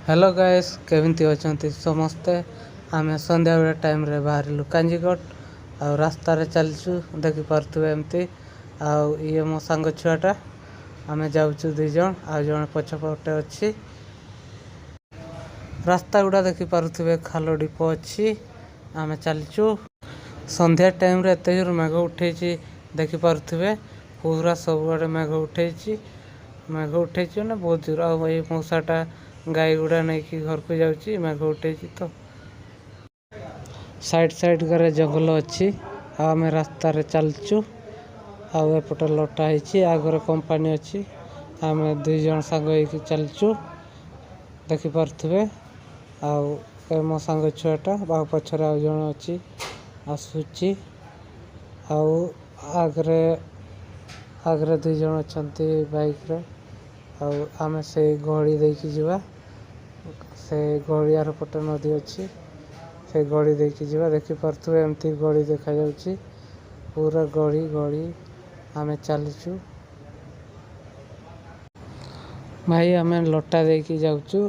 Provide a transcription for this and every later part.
Hello guys केमिति अछंती समस्ते आमे संध्या बेला टाइम रे बाहरिलु कांजीगढ़ आ रास्ता रे चलचु देखि परथुवे एमती आ ये मो संग छुआटा आमे जाउचु दुई जण आ जण पछपटे अछि रास्ता गुडा देखि परथुवे खालो डिपो अछि आमे चलचु संध्या टाइम रे एते जोर मेघ उठेछि देखि परथुवे पूरा सब आडे मेघ उठेछि ना बहुत जोर आ ए मौसाटा गाई गुड़ा नहीं कि घर को जाऊँगी मेघ उठे तो साइड करे जंगल अच्छी आम रास्ता रे चलचु आउपटे लटा आगे कंपानी अच्छी आम दुई जन सांग होइकी चलचु देखिपे मो सांग छुआटा बाहु पछरे आउ जन अच्छी आसुची आगरे आगरे दुई जन अच्छा बाइक रे आम से गहली देखी जीवा से गड़ियार पटे नदी अच्छी से गड़ी देखी जीवा देखी पारे एमती गड़ी देखा जाउची पूरा गड़ी गड़ी आमे चलचु भाई आमे लटा देखी जाउचु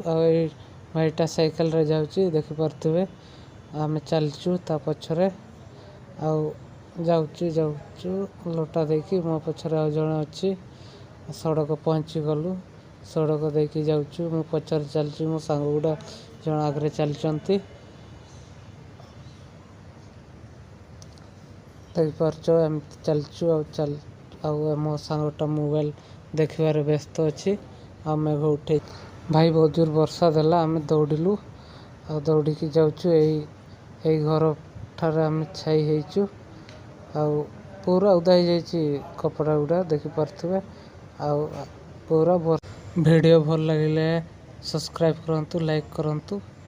भाईटा साइकिल रे जाउची देखी पारे आमे चलचु ता पछरे जाउचु लटा देखी मो पछरे आ जण अच्छी सड़क पहुँची गलु सड़क देखी जाउचु मु पछर चलचु मो सांग गुडा जण आगरे चलचंती देखि परचो एमती चलचु मो सांगटा मोबाइल देखिबार व्यस्त अच्छी आ मेघ उठे भाई बहुत जोर वर्षा देला आमे दौड़िलु आ दौड़िकी जाउचु एई घर ठारे आमे छाई हेइचु आ पूरा उदा हो जाइए कपड़ा गुड़ा देखि पारे पूरा वीडियो भल लगे सब्सक्राइब करंतु लाइक करंतु।